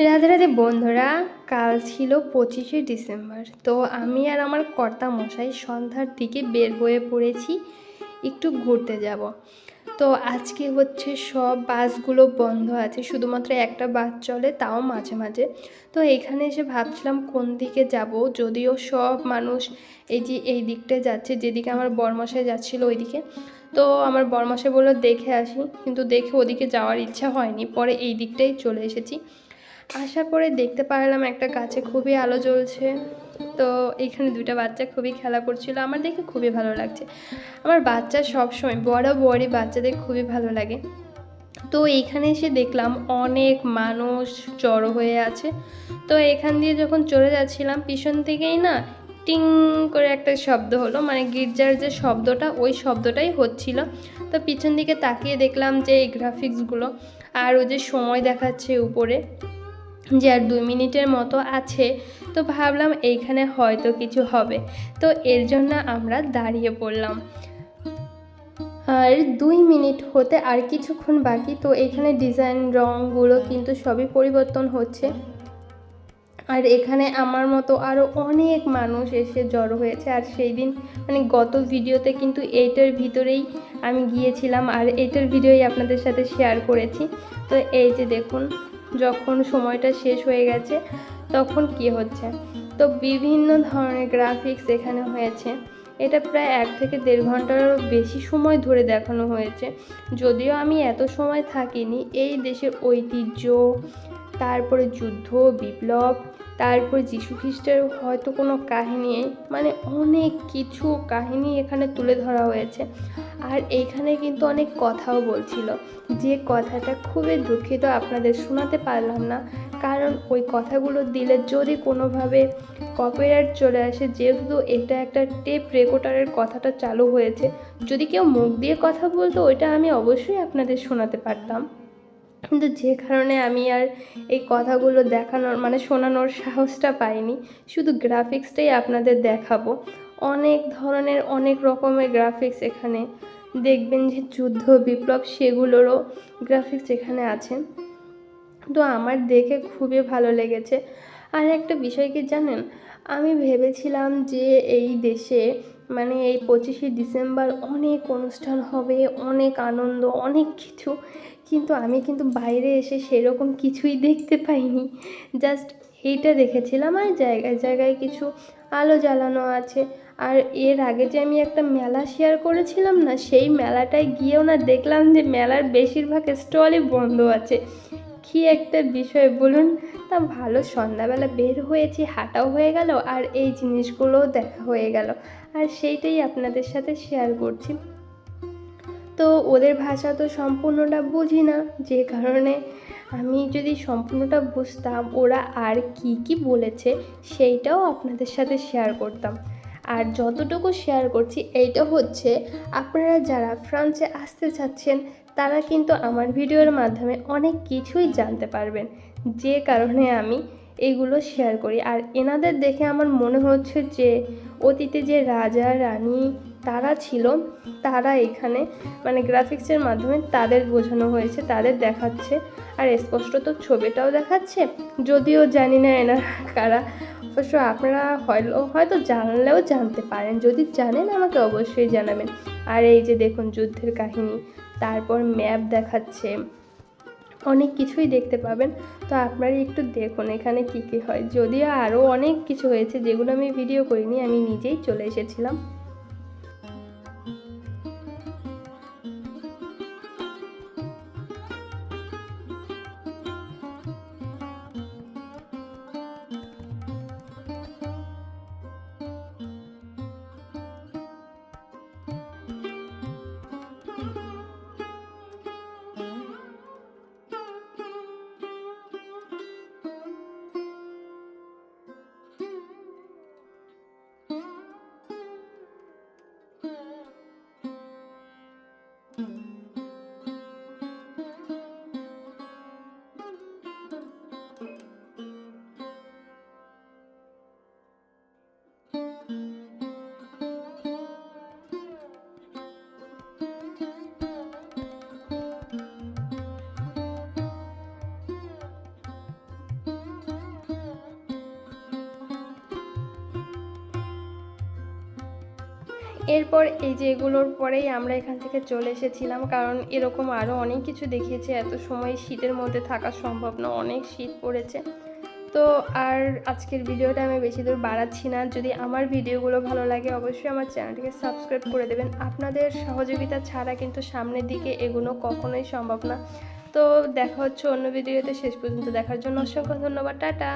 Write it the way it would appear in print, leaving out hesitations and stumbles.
রাধে রাধে বন্ধুরা, কাল ছিল 25শে ডিসেম্বর। তো আমি আর আমার কর্তা মশাই সন্ধ্যার দিকে বের হয়ে পড়েছি একটু ঘুরতে যাব। তো আজকে হচ্ছে সব বাসগুলো বন্ধ আছে, শুধুমাত্র একটা বাস চলে, তাও মাঝে মাঝে। তো এখানে এসে ভাবছিলাম কোন দিকে যাব, যদিও সব মানুষ এই দিকটায় যাচ্ছে, যেদিকে আমার বরমশাই যাচ্ছিল ওই দিকে। তো আমার বরমশাই বললো দেখে আসি, কিন্তু দেখে ওদিকে যাওয়ার ইচ্ছা হয়নি, পরে এই দিকটাই চলে এসেছি। আসার পরে দেখতে পারলাম একটা গাছে খুবই আলো জ্বলছে। তো এইখানে দুটো বাচ্চা খুবই খেলা করছিল, আমার দেখে খুবই ভালো লাগছে। আমার বাচ্চা সবসময় বড়ই বাচ্চাদের খুবই ভালো লাগে। তো এইখানে এসে দেখলাম অনেক মানুষ জড়ো হয়ে আছে। তো এখান দিয়ে যখন চলে যাচ্ছিলাম, পিছন থেকেই না টিং করে একটা শব্দ হলো, মানে গির্জার যে শব্দটা, ওই শব্দটাই হচ্ছিল। তো পিছন দিকে তাকিয়ে দেখলাম যে এই গ্রাফিক্সগুলো আর ওই যে সময় দেখাচ্ছে উপরে, যে আর 2 মিনিটের মতো আছে। তো ভাবলাম এইখানে হয়তো কিছু হবে, তো এর জন্য আমরা দাঁড়িয়ে পড়লাম। আর 2 মিনিট হতে আর কিছুক্ষণ বাকি। তো এখানে ডিজাইন রঙগুলো কিন্তু সবই পরিবর্তন হচ্ছে। আর এখানে আমার মতো আরও অনেক মানুষ এসে জড়ো হয়েছে। আর সেই দিন মানে গত ভিডিওতে কিন্তু এইটার ভিতরেই আমি গিয়েছিলাম, আর এইটার ভিডিওই আপনাদের সাথে শেয়ার করেছি। তো এই যে দেখুন, যখন সময়টা শেষ হয়ে গেছে তখন কি হচ্ছে। তো বিভিন্ন ধরনের গ্রাফিক্স এখানে হয়েছে। এটা প্রায় 1 থেকে 1.5 ঘন্টারও বেশি সময় ধরে দেখানো হয়েছে। যদিও আমি এত সময় থাকিনি, এই দেশের ঐতিহ্য, তারপরে যুদ্ধ বিপ্লব, তারপরে যীশু খ্রিস্টের হয়তো কোনো কাহিনী, মানে অনেক কিছু কাহিনী এখানে তুলে ধরা হয়েছে। আর এইখানে কিন্তু অনেক কথাও বলছিল, যে কথাটা খুবই দুঃখিত আপনাদের শোনাতে পারলাম না, কারণ ওই কথাগুলো দিলে যদি কোনোভাবে কপিরাইট চলে আসে, যেহেতু এটা একটা টেপ রেকর্ডারের কথাটা চালু হয়েছে, যদি কেউ মুখ দিয়ে কথা বলতো ওইটা আমি অবশ্যই আপনাদের শোনাতে পারতাম। কিন্তু যে কারণে আমি আর এই কথাগুলো দেখানোর মানে শোনানোর সাহসটা পাইনি, শুধু গ্রাফিক্সটাই আপনাদের দেখাবো। অনেক ধরনের অনেক রকমের গ্রাফিক্স এখানে দেখবেন, যে যুদ্ধ বিপ্লব সেগুলোরও গ্রাফিক্স এখানে আছে। তো আমার দেখে খুবই ভালো লেগেছে। আর একটা বিষয় কি জানেন, আমি ভেবেছিলাম যে এই দেশে মানে এই 25শে ডিসেম্বর অনেক অনুষ্ঠান হবে, অনেক আনন্দ, অনেক কিছু, কিন্তু আমি কিন্তু বাইরে এসে সেরকম কিছুই দেখতে পাইনি। জাস্ট এইটা দেখেছিলাম, আর জায়গায় জায়গায় কিছু আলো জ্বালানো আছে। আর এর আগে যে আমি একটা মেলা শেয়ার করেছিলাম না, সেই মেলাটায় গিয়েও না দেখলাম যে মেলার বেশিরভাগ স্টলই বন্ধ আছে। কি একটা বিষয় বলুন। তা ভালো, সন্ধ্যাবেলা বের হয়েছি, হাঁটাও হয়ে গেল, আর এই জিনিসগুলোও দেখা হয়ে গেল, আর সেইটাই আপনাদের সাথে শেয়ার করছি। তো ওদের ভাষা তো সম্পূর্ণটা বুঝি না, যে কারণে আমি যদি সম্পূর্ণটা বুঝতাম ওরা আর কি কি বলেছে সেইটাও আপনাদের সাথে শেয়ার করতাম। আর যতটুকু শেয়ার করছি এইটা হচ্ছে, আপনারা যারা ফ্রান্সে আসতে চাচ্ছেন তারা কিন্তু আমার ভিডিওর মাধ্যমে অনেক কিছুই জানতে পারবেন, যে কারণে আমি এইগুলো শেয়ার করি। আর এনাদের দেখে আমার মনে হচ্ছে যে অতীতে যে রাজা রানী তারা ছিল, তারা এখানে মানে গ্রাফিক্সের মাধ্যমে তাদের বোঝানো হয়েছে, তাদের দেখাচ্ছে। আর স্পষ্ট তো ছবিটাও দেখাচ্ছে, যদিও জানি না এনারা কারা। অবশ্য আপনারা হয়তো জানলেও জানতে পারেন, যদি জানেন আমাকে অবশ্যই জানাবেন। আর এই যে দেখুন যুদ্ধের কাহিনী, তারপর ম্যাপ দেখাচ্ছে, অনেক কিছুই দেখতে পাবেন। তো আপনারা একটু দেখুন এখানে কি কি হয়। যদিও আরও অনেক কিছু হয়েছে যেগুলো আমি ভিডিও করিনি, আমি নিজেই চলে এসেছিলাম। এরপর এই যে এগুলোর পরেই আমরা এখান থেকে চলে এসেছিলাম, কারণ এরকম আরও অনেক কিছু দেখিয়েছে। এত সময় শীতের মধ্যে থাকা সম্ভব না, অনেক শীত পড়েছে। তো আর আজকের ভিডিওটা আমি বেশি দূর বাড়াচ্ছি না। যদি আমার ভিডিওগুলো ভালো লাগে অবশ্যই আমার চ্যানেলটিকে সাবস্ক্রাইব করে দেবেন। আপনাদের সহযোগিতা ছাড়া কিন্তু সামনের দিকে এগোনো কখনোই সম্ভব না। তো দেখা হচ্ছে অন্য ভিডিওতে। শেষ পর্যন্ত দেখার জন্য অসংখ্য ধন্যবাদ। টাটা।